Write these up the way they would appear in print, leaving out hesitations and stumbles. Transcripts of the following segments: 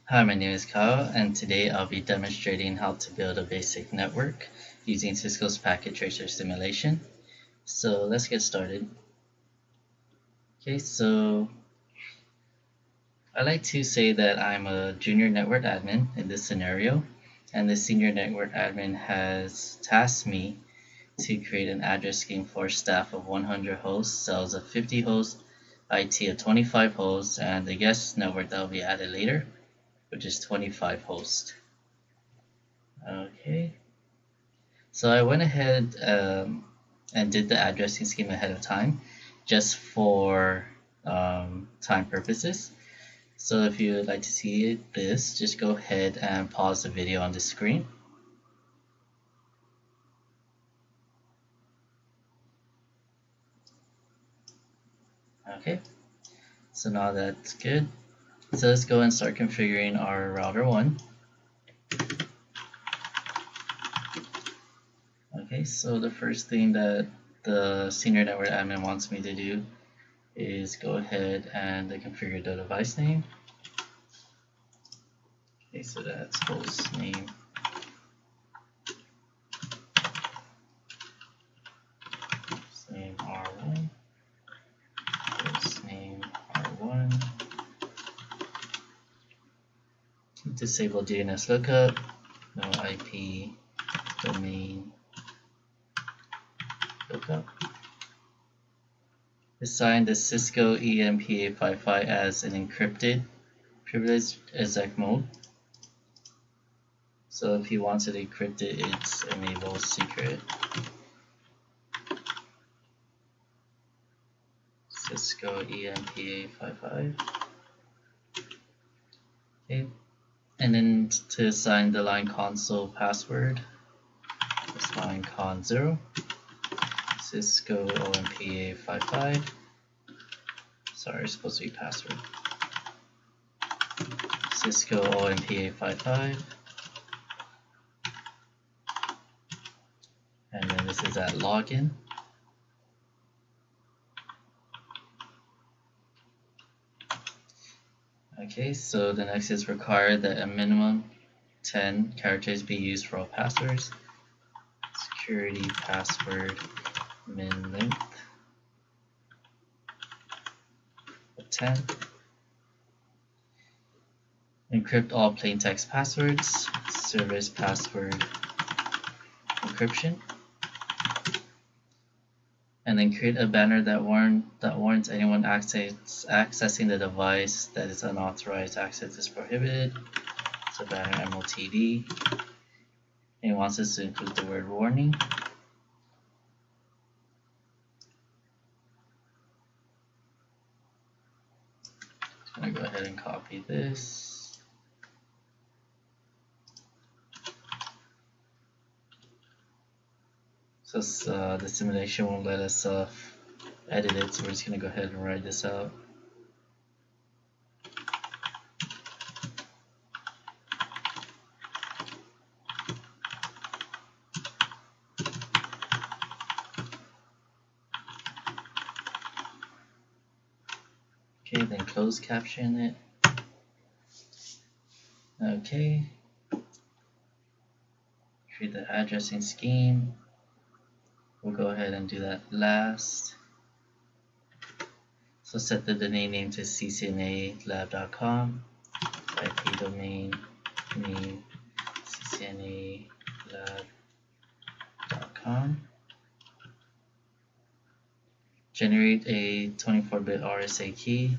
Hi, my name is Kyle, and today I'll be demonstrating how to build a basic network using Cisco's Packet Tracer simulation. So let's get started. Okay, so I like to say that I'm a junior network admin in this scenario, and the senior network admin has tasked me to create an address scheme for staff of 100 hosts, sales of 50 hosts, IT of 25 hosts, and the guest network that will be added later, which is 25 hosts. Okay. So I went ahead and did the addressing scheme ahead of time just for time purposes. So if you would like to see this, just go ahead and pause the video on the screen. Okay, so now that's good. So let's go and start configuring our router 1. Okay, so the first thing that the senior network admin wants me to do is go ahead and configure the device name. Okay, so that's host name. Host name R1. Host name R1. Disable DNS lookup. No IP domain lookup. Assign the Cisco EMP855 as an encrypted privileged exec mode. So if you want it encrypted, it's enable secret. Cisco EMP855. Okay. And then to assign the line console password, it's line con 0. Cisco OMP855. Sorry, it's supposed to be password. Cisco OMP855. And then this is at login. Okay, so the next is require that a minimum 10 characters be used for all passwords. Security password min length of 10. Encrypt all plain text passwords. Service password encryption. And then create a banner that warns anyone accessing the device that is unauthorized access is prohibited. So banner MOTD. And it wants us to include the word warning. I'm going to go ahead and copy this. So the simulation won't let us edit it, so we're just going to go ahead and write this out. Okay, then close caption it. Okay. Create the addressing scheme. We'll go ahead and do that last. So set the domain name to ccnalab.com. IP domain name ccnalab.com. Generate a 24-bit RSA key.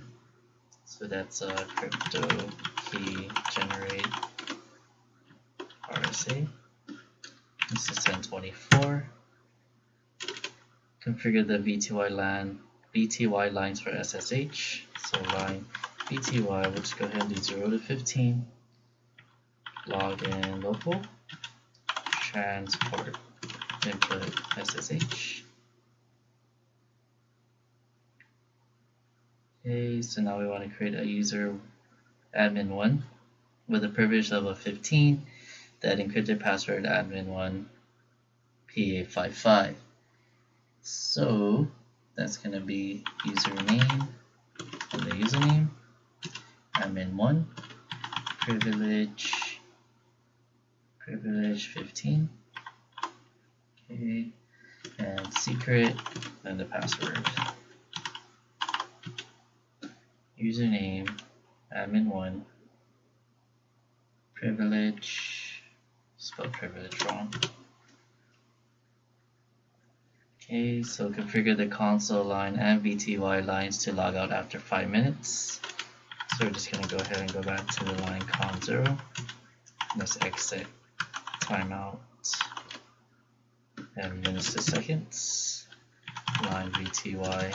So that's a crypto key generate RSA. This is 1024. Configure the BTY lines for SSH. So line BTY, we'll just go ahead and do 0 to 15. Login local. Transport input SSH. Okay, so now we want to create a user admin1 with a privilege level of 15, that encrypted password admin1 P855. So that's going to be username and the username admin1 privilege 15. Okay, and secret, and the password. Username admin1, privilege, spelled privilege wrong. Okay, so configure the console line and VTY lines to log out after 5 minutes. So we're just going to go ahead and go back to the line con0. Let's exit timeout and minutes to seconds. Line VTY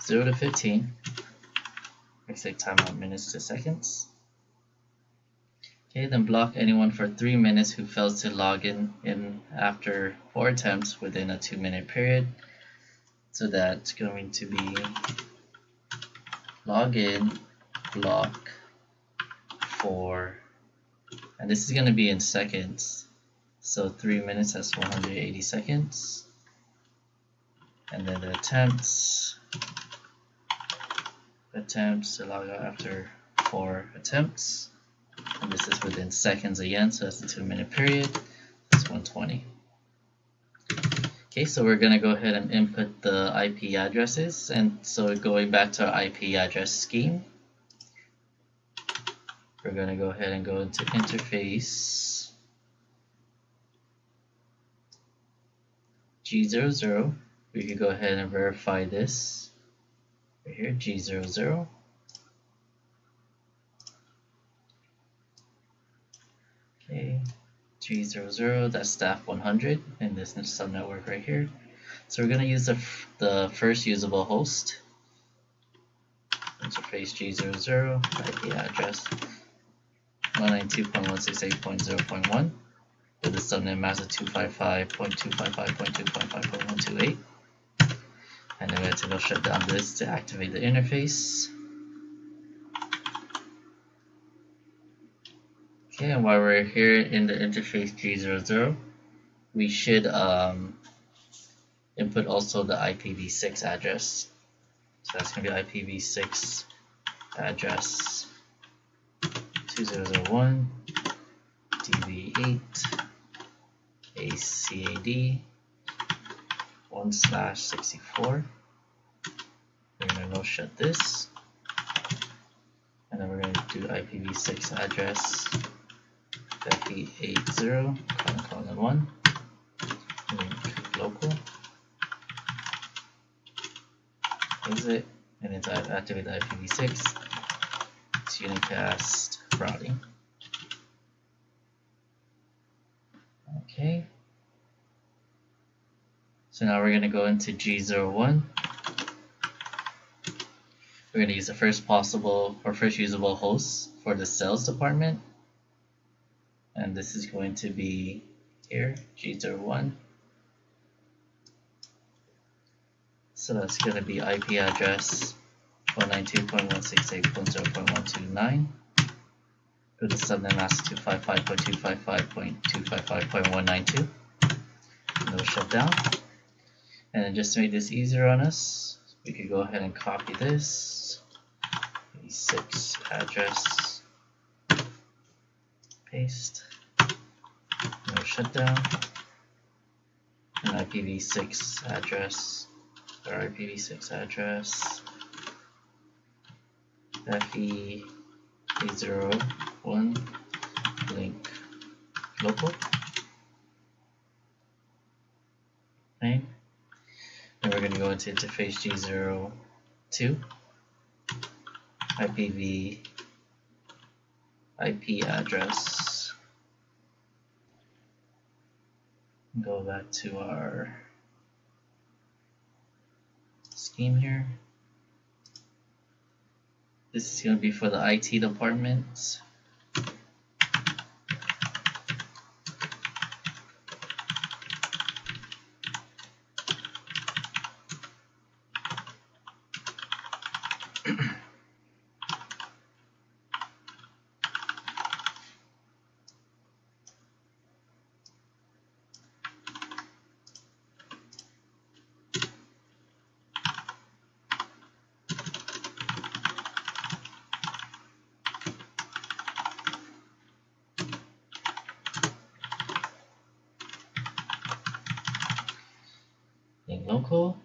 0 to 15. Exit timeout minutes to seconds. Okay, then block anyone for 3 minutes who fails to log in after 4 attempts within a 2-minute period. So that's going to be login, block for, and this is going to be in seconds. So 3 minutes, that's 180 seconds. And then the attempts to log out after 4 attempts. And this is within seconds again, so that's a 2-minute period. That's 120. Okay, so we're going to go ahead and input the IP addresses. And so going back to our IP address scheme, we're going to go ahead and go into interface G00. We can go ahead and verify this right here, G00. Okay, G00, that's staff 100 in this subnetwork right here. So we're going to use the first usable host. Interface G00, IP address 192.168.0.1 with the subnet mask of 255.255.255.128. And then we have to go shut down this to activate the interface. Okay, and while we're here in the interface G00, we should input also the IPv6 address. So that's going to be IPv6 address 2001 DB8 ACAD 1/64. We're going to no shut this, and then we're going to do IPv6 address FE80 ::1 link local exit, and then to activate the IPv6, it's unicast routing. Okay, so now we're going to go into G01. We're going to use the first usable host for the sales department, and this is going to be here, G01. So that's going to be IP address 192.168.0.129 with the subnet mask 255.255.255.192. No shutdown. And then just to make this easier on us, we could go ahead and copy this IPv6 address, paste, no shutdown, and IPv6 address, or IPv6 address FE801 link local. Okay. Then we're going to go into interface G02 IP address. Go back to our scheme here. This is going to be for the IT department. local,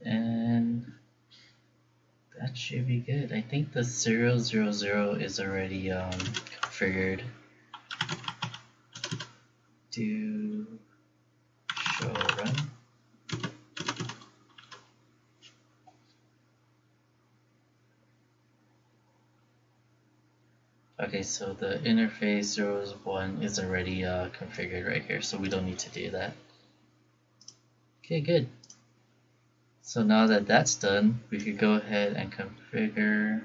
and that should be good. I think the 000 is already configured. Do show run. Okay, so the interface 01 is already configured right here, so we don't need to do that. Okay, good. So now that that's done, we could go ahead and configure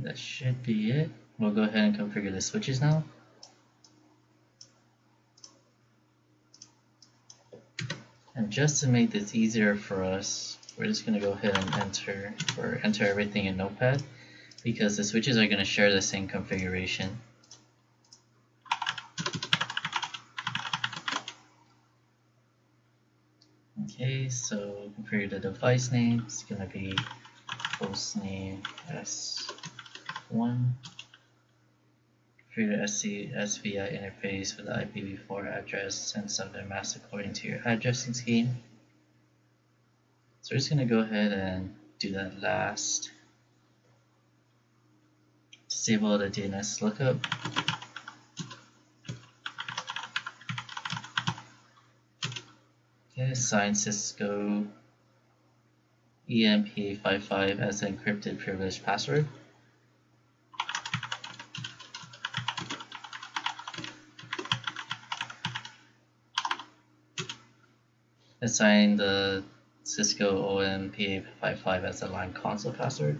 that should be it. We'll go ahead and configure the switches now. And just to make this easier for us, we're just going to go ahead and enter everything in Notepad, because the switches are going to share the same configuration. Okay, so configure the device name. It's going to be hostname S1. Configure the SVI interface for the IPv4 address and subnet mask according to your addressing scheme. So we're just going to go ahead and do that last. Disable the DNS lookup. Okay, assign Cisco EMP55 as an encrypted privileged password. Assign the Cisco OMPA55 as a line console password.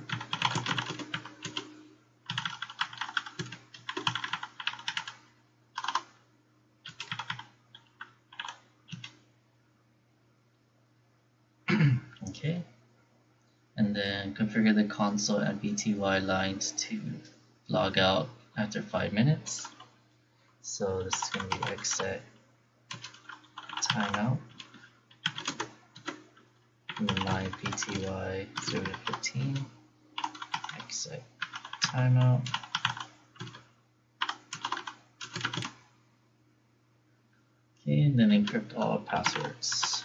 Okay, and then configure the console and BTY lines to log out after 5 minutes. So this is going to be exit timeout. And then my BTY 0 to 15, exit timeout. Okay, and then encrypt all passwords.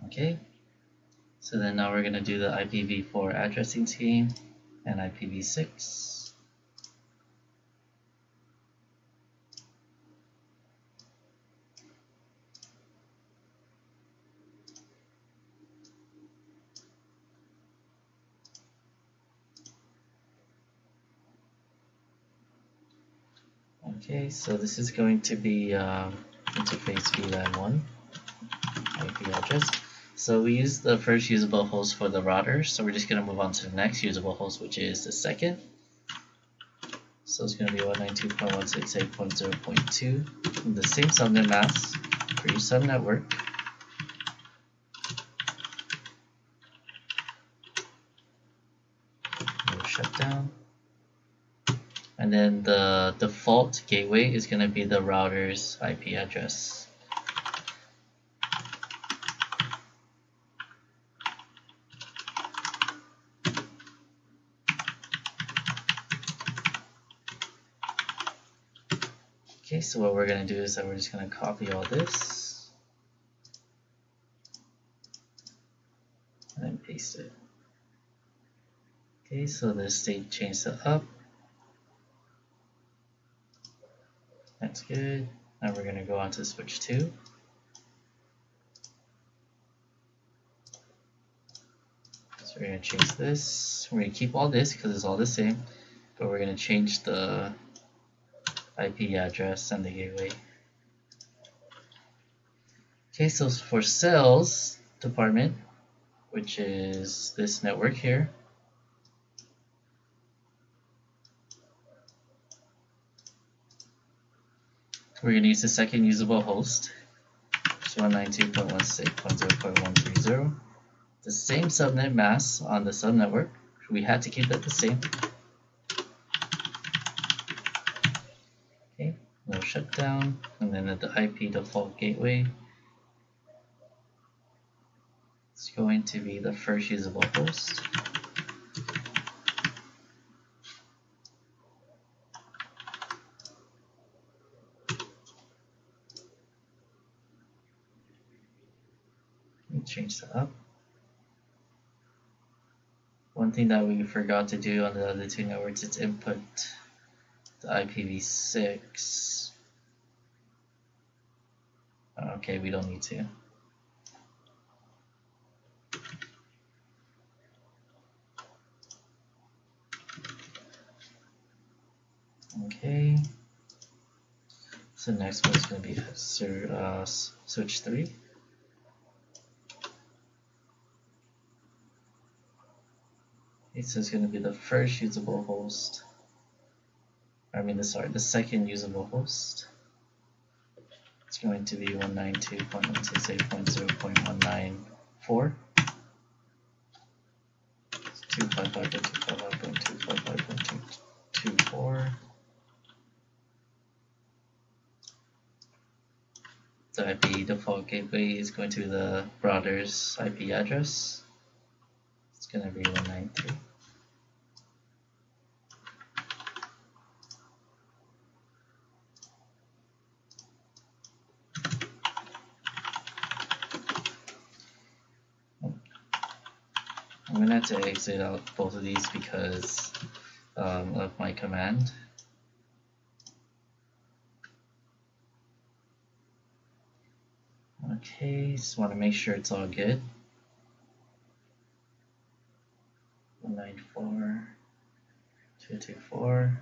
Okay, so then now we're going to do the IPv4 addressing scheme and IPv6. Okay, so this is going to be interface VLAN1 IP address. So we use the first usable host for the router, so we're just going to move on to the next usable host, which is the second. So it's going to be 192.168.0.2, the same subnet mask for each subnetwork. No shutdown. And then the default gateway is going to be the router's IP address. Okay, so what we're going to do is that we're just going to copy all this and then paste it. Okay, so the state changed to up. That's good. Now we're going to go on to switch 2. So we're going to change this. We're going to keep all this because it's all the same, but we're going to change the IP address and the gateway. Okay, so for sales department, which is this network here, we're going to use the second usable host, which is 192.168.0.130. The same subnet mask on the subnetwork. We had to keep that the same. Okay, no shutdown, and then at the IP default gateway, it's going to be the first usable host. Let me change that up. One thing that we forgot to do on the other two networks is input the IPv6. Okay, we don't need to. Okay. So next one is going to be switch 3. Okay, so it's going to be the first usable host. The second usable host. It's going to be 192.168.0.194. 255.255.255.224. The IP default gateway is going to be the router's IP address. It's going to be 193. I'm going to have to exit out both of these because of my command. Okay, just want to make sure it's all good. 194.224.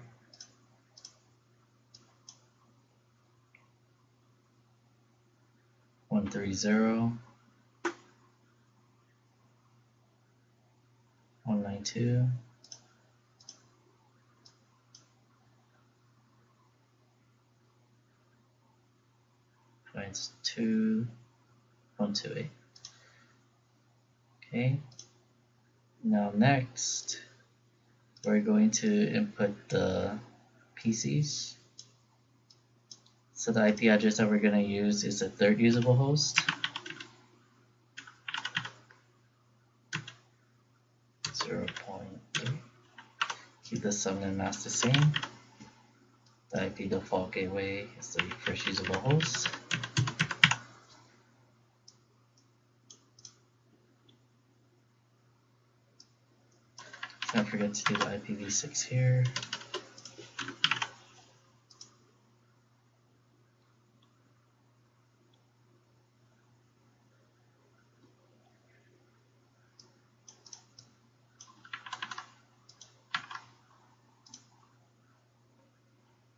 130. 192. Points 2.128. Okay. Now next, we're going to input the PCs. So the IP address that we're going to use is the third usable host. 0.3. Keep the subnet mask the same. The IP default gateway is the first usable host. Don't forget to do the IPv6 here.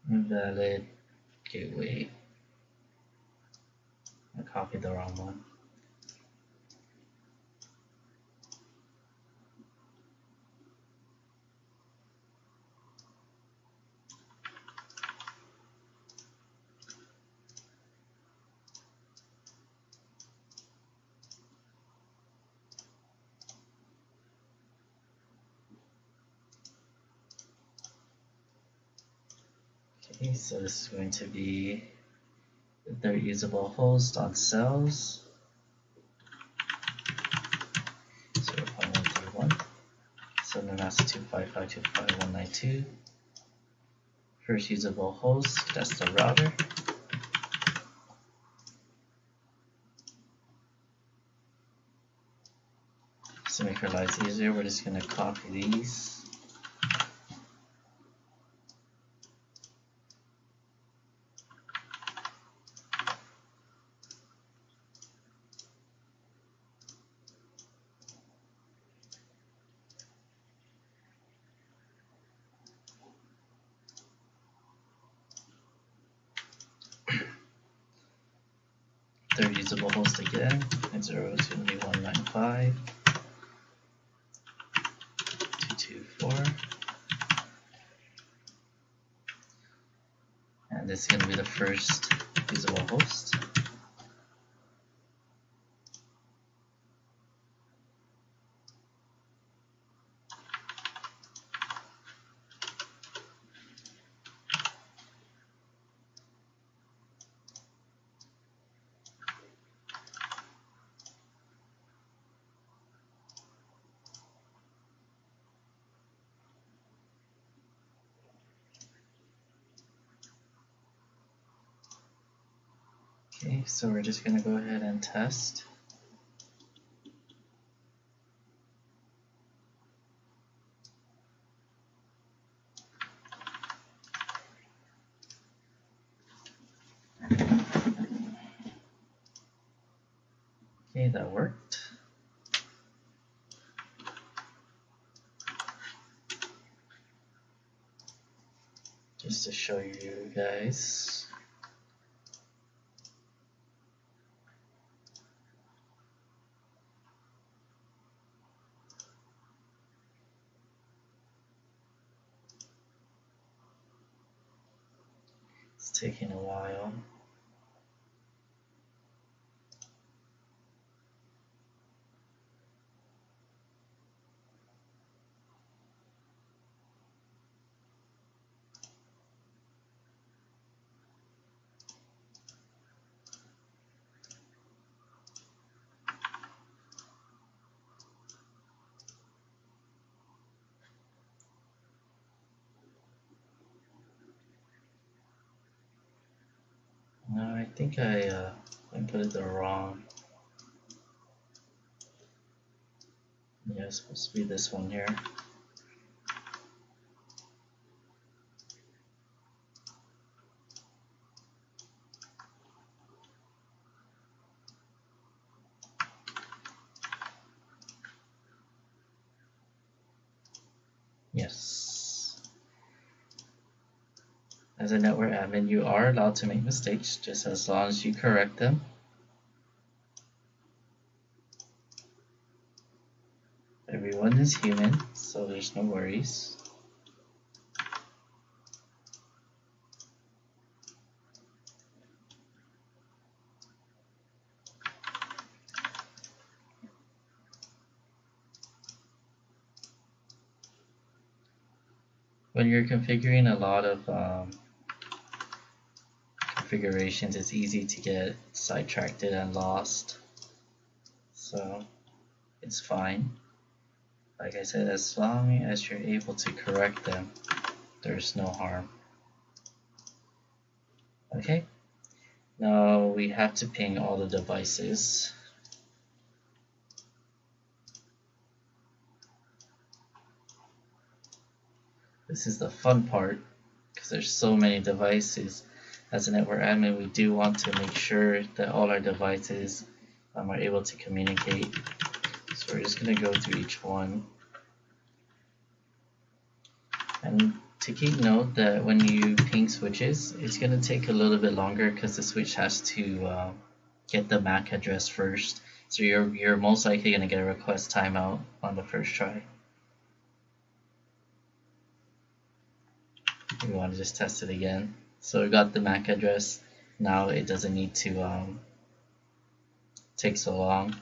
Invalid gateway. I copied the wrong one. Okay, so this is going to be the third usable host on cells. 0.131. So the mask 255.25192. First usable host, that's the router. To make our lives easier, we're just going to copy these. Third usable host again, and 0 is going to be 195.224. And this is going to be the first usable host. Okay, so we're just going to go ahead and test. Okay, that worked. Just to show you guys. It's taking a while. No, I think I inputted the wrong. Yeah, it's supposed to be this one here. Yes. As a network admin, you are allowed to make mistakes just as long as you correct them. Everyone is human, so there's no worries. When you're configuring a lot of configurations, it's easy to get sidetracked and lost. So it's fine. Like I said, as long as you're able to correct them, there's no harm. Okay, now we have to ping all the devices. This is the fun part because there's so many devices. As a network admin, we do want to make sure that all our devices are able to communicate. So we're just going to go through each one. And to keep note that when you ping switches, it's going to take a little bit longer because the switch has to get the MAC address first. So you're most likely going to get a request timeout on the first try. We want to just test it again. So we got the MAC address. Now it doesn't need to take so long.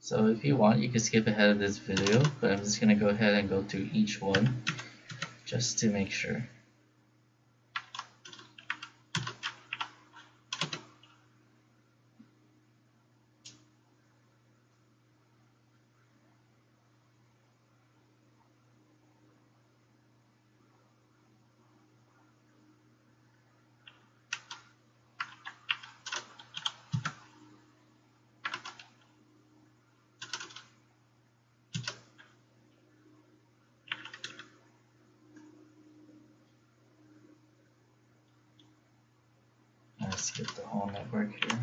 So if you want, you can skip ahead of this video, but I'm just going to go ahead and go through each one just to make sure. I'll skip the whole network here.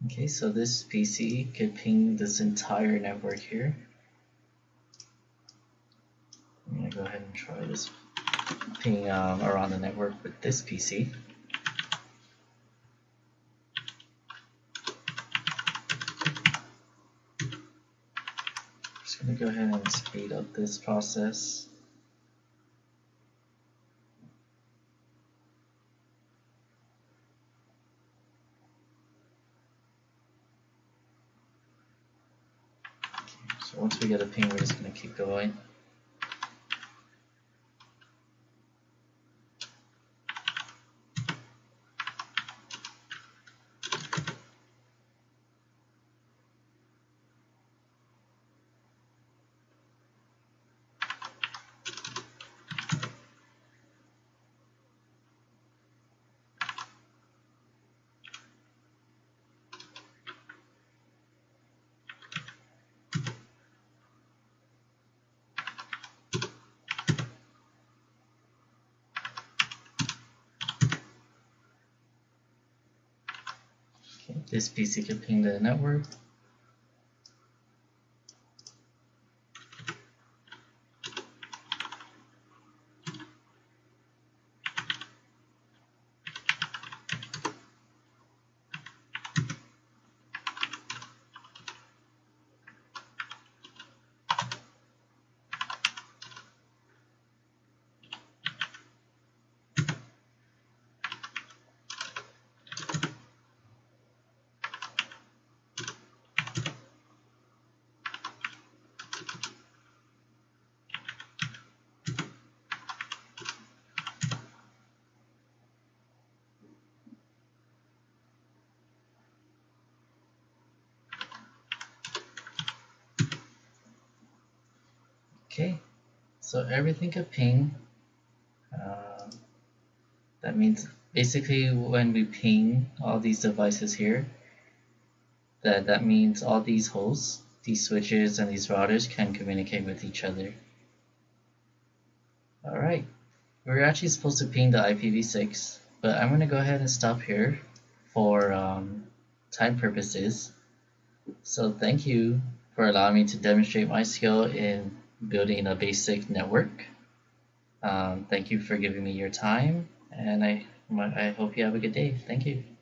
Okay, so this PC could ping this entire network here. I'm going to go ahead and try this ping around the network with this PC. Just going to go ahead and speed up this process. So once we get a ping, we're just going to keep going. this PC could ping the network. Okay, so everything could ping. That means basically when we ping all these devices here, that means all these hosts, these switches and these routers can communicate with each other. Alright, we're actually supposed to ping the IPv6, but I'm going to go ahead and stop here for time purposes. So thank you for allowing me to demonstrate my skill in building a basic network. Thank you for giving me your time, and I hope you have a good day. Thank you.